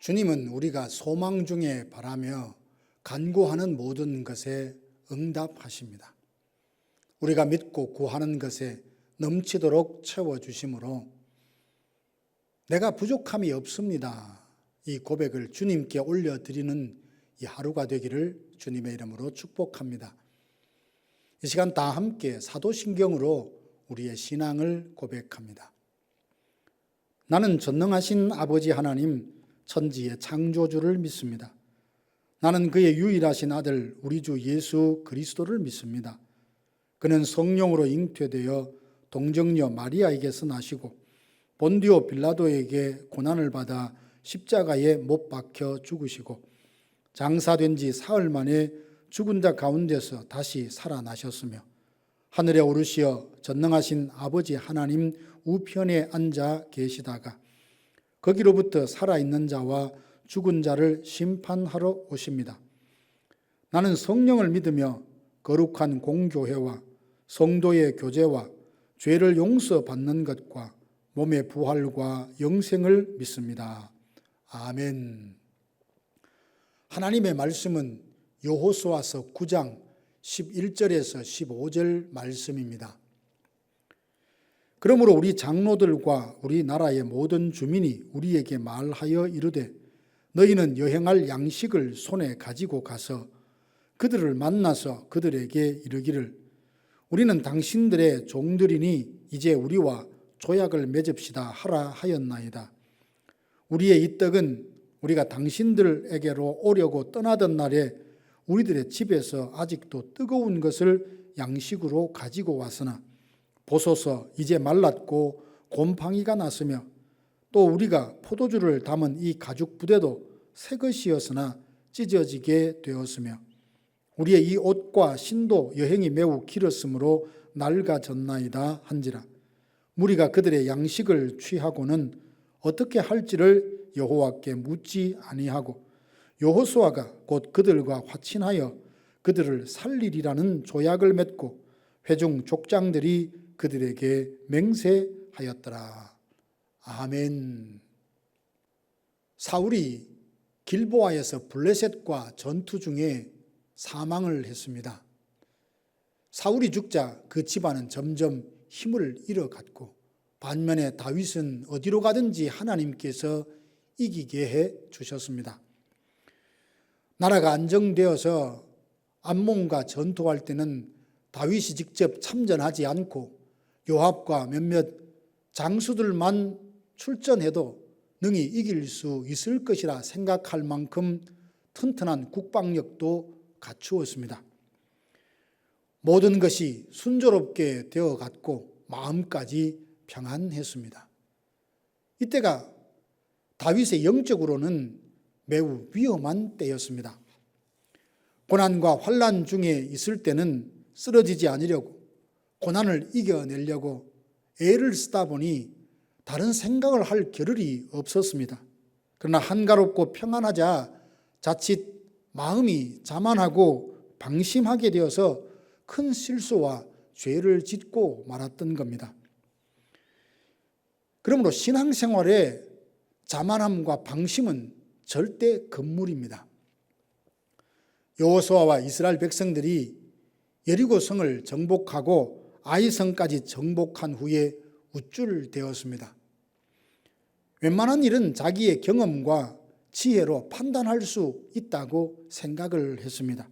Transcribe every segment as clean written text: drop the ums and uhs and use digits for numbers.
주님은 우리가 소망 중에 바라며 간구하는 모든 것에 응답하십니다. 우리가 믿고 구하는 것에 넘치도록 채워주심으로 내가 부족함이 없습니다. 이 고백을 주님께 올려드리는 이 하루가 되기를 주님의 이름으로 축복합니다. 이 시간 다 함께 사도신경으로 우리의 신앙을 고백합니다. 나는 전능하신 아버지 하나님 천지의 창조주를 믿습니다. 나는 그의 유일하신 아들 우리 주 예수 그리스도를 믿습니다. 그는 성령으로 잉태되어 동정녀 마리아에게서 나시고 본디오 빌라도에게 고난을 받아 십자가에 못 박혀 죽으시고 장사된 지 사흘 만에 죽은 자 가운데서 다시 살아나셨으며 하늘에 오르시어 전능하신 아버지 하나님 우편에 앉아 계시다가 거기로부터 살아있는 자와 죽은 자를 심판하러 오십니다. 나는 성령을 믿으며 거룩한 공교회와 성도의 교제와 죄를 용서받는 것과 몸의 부활과 영생을 믿습니다. 아멘. 하나님의 말씀은 여호수아서 9장 11절에서 15절 말씀입니다. 그러므로 우리 장로들과 우리나라의 모든 주민이 우리에게 말하여 이르되 너희는 여행할 양식을 손에 가지고 가서 그들을 만나서 그들에게 이르기를 우리는 당신들의 종들이니 이제 우리와 조약을 맺읍시다 하라 하였나이다. 우리의 이 떡은 우리가 당신들에게로 오려고 떠나던 날에 우리들의 집에서 아직도 뜨거운 것을 양식으로 가지고 왔으나 보소서 이제 말랐고 곰팡이가 났으며 또 우리가 포도주를 담은 이 가죽 부대도 새 것이었으나 찢어지게 되었으며 우리의 이 옷과 신도 여행이 매우 길었으므로 낡아졌나이다 한지라. 무리가 그들의 양식을 취하고는 어떻게 할지를 여호와께 묻지 아니하고 여호수아가 곧 그들과 화친하여 그들을 살리리라는 조약을 맺고 회중 족장들이 그들에게 맹세하였더라. 아멘. 사울이 길보아에서 블레셋과 전투 중에 사망을 했습니다. 사울이 죽자 그 집안은 점점 힘을 잃어갔고 반면에 다윗은 어디로 가든지 하나님께서 이기게 해 주셨습니다. 나라가 안정되어서 암몬과 전투할 때는 다윗이 직접 참전하지 않고 요압과 몇몇 장수들만 출전해도 능히 이길 수 있을 것이라 생각할 만큼 튼튼한 국방력도 갖추었습니다. 모든 것이 순조롭게 되어갔고 마음까지 평안했습니다. 이때가 다윗의 영적으로는 매우 위험한 때였습니다. 고난과 환난 중에 있을 때는 쓰러지지 않으려고 고난을 이겨내려고 애를 쓰다 보니 다른 생각을 할 겨를이 없었습니다. 그러나 한가롭고 평안하자 자칫 마음이 자만하고 방심하게 되어서 큰 실수와 죄를 짓고 말았던 겁니다. 그러므로 신앙생활에 자만함과 방심은 절대 금물입니다. 여호수아와 이스라엘 백성들이 여리고성을 정복하고 아이성까지 정복한 후에 우쭐대었습니다. 웬만한 일은 자기의 경험과 지혜로 판단할 수 있다고 생각을 했습니다.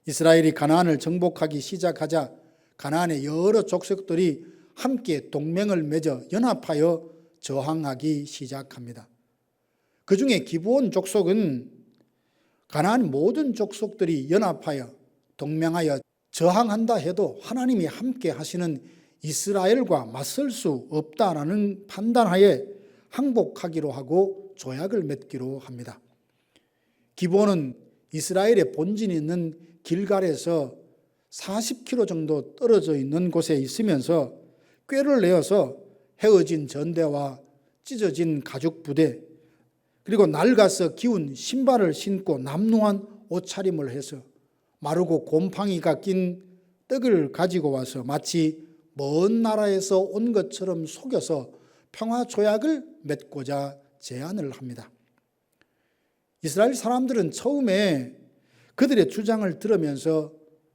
이스라엘이 가나안을 정복하기 시작하자 가나안의 여러 족속들이 함께 동맹을 맺어 연합하여 저항하기 시작합니다. 그 중에 기브온 족속은 가나안 모든 족속들이 연합하여 동맹하여 저항한다 해도 하나님이 함께 하시는 이스라엘과 맞설 수 없다라는 판단하에 항복하기로 하고 조약을 맺기로 합니다. 기브온은 이스라엘의 본진이 있는 길갈에서 40km 정도 떨어져 있는 곳에 있으면서 꾀를 내어서 헤어진 전대와 찢어진 가죽 부대 그리고 낡아서 기운 신발을 신고 남루한 옷차림을 해서 마르고 곰팡이가 낀 떡을 가지고 와서 마치 먼 나라에서 온 것처럼 속여서 평화 조약을 맺고자 제안을 합니다. 이스라엘 사람들은 처음에 그들의 주장을 들으면서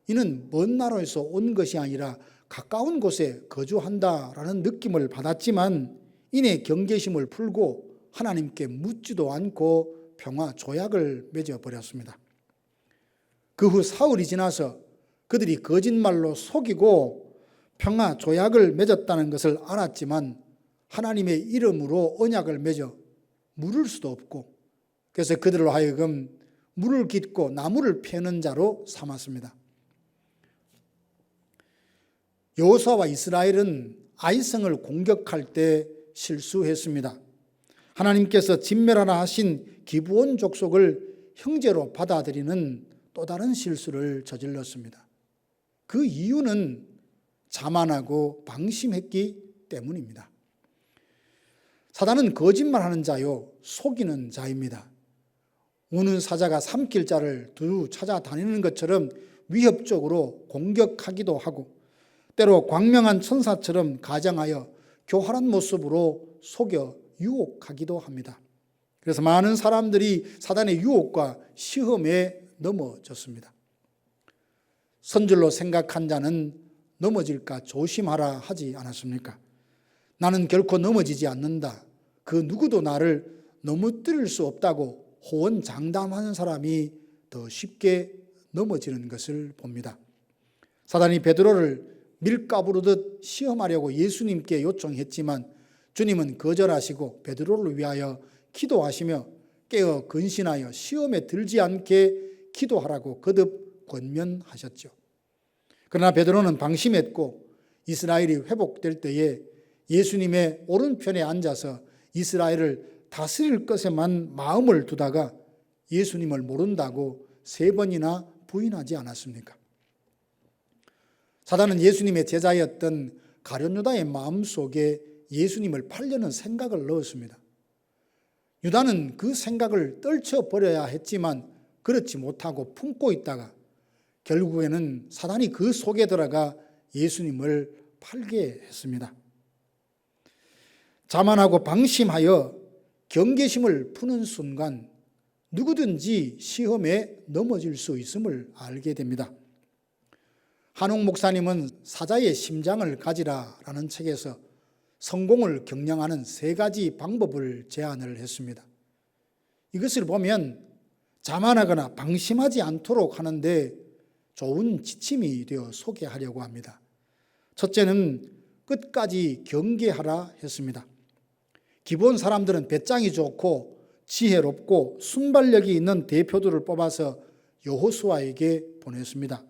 이는 먼 나라에서 온 것이 아니라 가까운 곳에 거주한다라는 느낌을 받았지만 이내 경계심을 풀고 하나님께 묻지도 않고 평화 조약을 맺어버렸습니다. 그 후 사흘이 지나서 그들이 거짓말로 속이고 평화 조약을 맺었다는 것을 알았지만 하나님의 이름으로 언약을 맺어 물을 수도 없고, 그래서 그들로 하여금 물을 깃고 나무를 패는 자로 삼았습니다. 여호수아와 이스라엘은 아이성을 공격할 때 실수했습니다. 하나님께서 진멸하라 하신 기브온 족속을 형제로 받아들이는 또 다른 실수를 저질렀습니다. 그 이유는 자만하고 방심했기 때문입니다. 사단은 거짓말하는 자요 속이는 자입니다. 우는 사자가 삼킬 자를 두루 찾아다니는 것처럼 위협적으로 공격하기도 하고, 때로 광명한 천사처럼 가장하여 교활한 모습으로 속여 유혹하기도 합니다. 그래서 많은 사람들이 사단의 유혹과 시험에 넘어졌습니다. 선줄로 생각한 자는 넘어질까 조심하라 하지 않았습니까? 나는 결코 넘어지지 않는다. 그 누구도 나를 넘어뜨릴 수 없다고 호언장담하는 사람이 더 쉽게 넘어지는 것을 봅니다. 사단이 베드로를 밀가부르듯 시험하려고 예수님께 요청했지만 주님은 거절하시고 베드로를 위하여 기도하시며 깨어 근신하여 시험에 들지 않게 기도하라고 거듭 권면하셨죠. 그러나 베드로는 방심했고 이스라엘이 회복될 때에 예수님의 오른편에 앉아서 이스라엘을 다스릴 것에만 마음을 두다가 예수님을 모른다고 3번이나 부인하지 않았습니까? 사단은 예수님의 제자였던 가룟 유다의 마음속에 예수님을 팔려는 생각을 넣었습니다. 유다는 그 생각을 떨쳐버려야 했지만 그렇지 못하고 품고 있다가 결국에는 사단이 그 속에 들어가 예수님을 팔게 했습니다. 자만하고 방심하여 경계심을 푸는 순간 누구든지 시험에 넘어질 수 있음을 알게 됩니다. 한옥 목사님은 사자의 심장을 가지라라는 책에서 성공을 경량하는 3가지 방법을 제안을 했습니다. 이것을 보면 자만하거나 방심하지 않도록 하는데 좋은 지침이 되어 소개하려고 합니다. 첫째는 끝까지 경계하라 했습니다. 기본 사람들은 배짱이 좋고 지혜롭고 순발력이 있는 대표들을 뽑아서 여호수아에게 보냈습니다.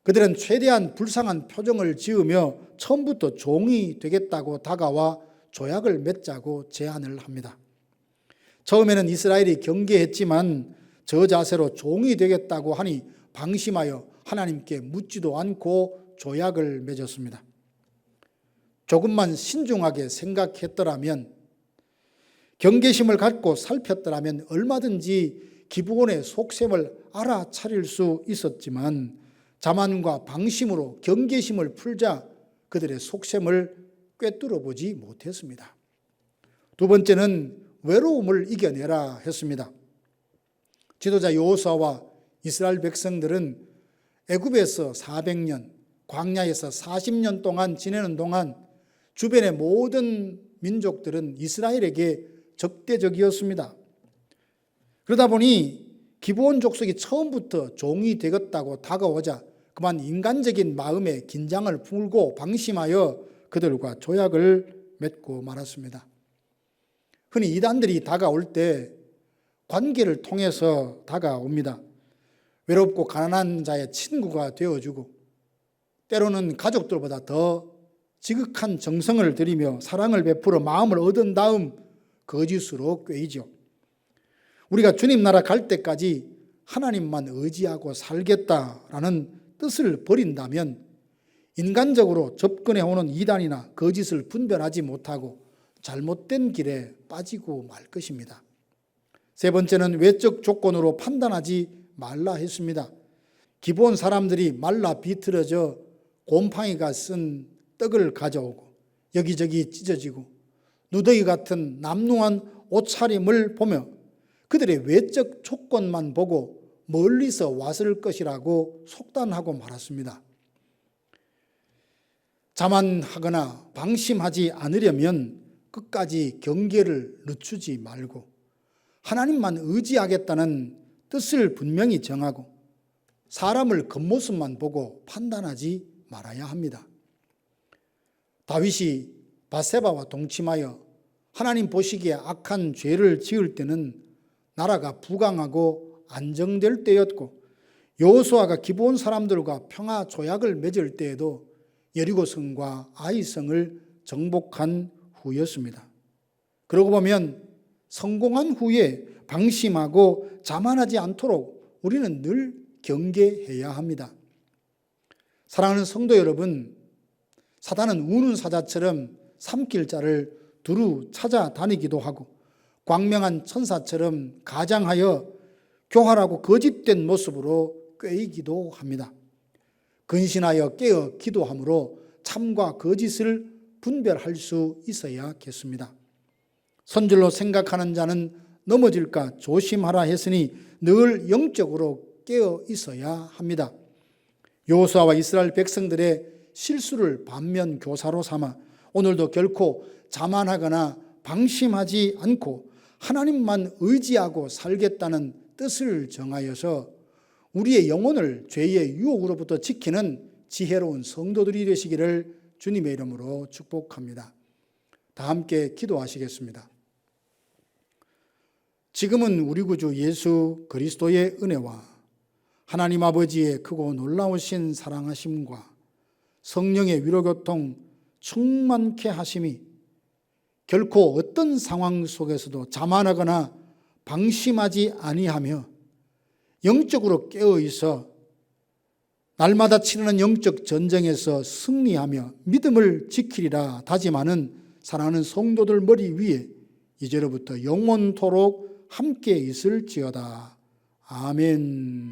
그들은 최대한 불쌍한 표정을 지으며 처음부터 종이 되겠다고 다가와 조약을 맺자고 제안을 합니다. 처음에는 이스라엘이 경계했지만 저 자세로 종이 되겠다고 하니 방심하여 하나님께 묻지도 않고 조약을 맺었습니다. 조금만 신중하게 생각했더라면, 경계심을 갖고 살폈더라면 얼마든지 기브온의 속셈을 알아차릴 수 있었지만 자만과 방심으로 경계심을 풀자 그들의 속셈을 꿰뚫어 보지 못했습니다. 두 번째는 외로움을 이겨내라 했습니다. 지도자 여호수아와 이스라엘 백성들은 애굽에서 400년, 광야에서 40년 동안 지내는 동안 주변의 모든 민족들은 이스라엘에게 적대적이었습니다. 그러다 보니 기브온 족속이 처음부터 종이 되겠다고 다가오자 그만 인간적인 마음에 긴장을 풀고 방심하여 그들과 조약을 맺고 말았습니다. 흔히 이단들이 다가올 때 관계를 통해서 다가옵니다. 외롭고 가난한 자의 친구가 되어주고 때로는 가족들보다 더 지극한 정성을 들이며 사랑을 베풀어 마음을 얻은 다음 거짓으로 꿰이죠. 우리가 주님 나라 갈 때까지 하나님만 의지하고 살겠다라는 뜻을 버린다면 인간적으로 접근해 오는 이단이나 거짓을 분별하지 못하고 잘못된 길에 빠지고 말 것입니다. 세 번째는 외적 조건으로 판단하지 말라 했습니다. 기본 사람들이 말라 비틀어져 곰팡이가 쓴 떡을 가져오고 여기저기 찢어지고 누더기 같은 남루한 옷차림을 보며 그들의 외적 조건만 보고 멀리서 왔을 것이라고 속단하고 말았습니다. 자만하거나 방심하지 않으려면 끝까지 경계를 늦추지 말고 하나님만 의지하겠다는 뜻을 분명히 정하고 사람을 겉모습만 보고 판단하지 말아야 합니다. 다윗이 밧세바와 동침하여 하나님 보시기에 악한 죄를 지을 때는 나라가 부강하고 안정될 때였고, 여호수아가 기브온 사람들과 평화 조약을 맺을 때에도 여리고성과 아이성을 정복한 후였습니다. 그러고 보면 성공한 후에 방심하고 자만하지 않도록 우리는 늘 경계해야 합니다. 사랑하는 성도 여러분, 사단은 우는 사자처럼 삼킬자를 두루 찾아다니기도 하고 광명한 천사처럼 가장하여 교활하고 거짓된 모습으로 꾀이기도 합니다. 근신하여 깨어 기도함으로 참과 거짓을 분별할 수 있어야겠습니다. 선줄로 생각하는 자는 넘어질까 조심하라 했으니 늘 영적으로 깨어 있어야 합니다. 여호수아와 이스라엘 백성들의 실수를 반면 교사로 삼아 오늘도 결코 자만하거나 방심하지 않고 하나님만 의지하고 살겠다는 뜻을 정하여서 우리의 영혼을 죄의 유혹으로부터 지키는 지혜로운 성도들이 되시기를 주님의 이름으로 축복합니다. 다 함께 기도하시겠습니다. 지금은 우리 구주 예수 그리스도의 은혜와 하나님 아버지의 크고 놀라우신 사랑하심과 성령의 위로교통 충만케 하심이 결코 어떤 상황 속에서도 자만하거나 방심하지 아니하며 영적으로 깨어있어 날마다 치르는 영적 전쟁에서 승리하며 믿음을 지키리라 다짐하는 사랑하는 성도들 머리 위에 이제로부터 영원토록 함께 있을지어다. 아멘.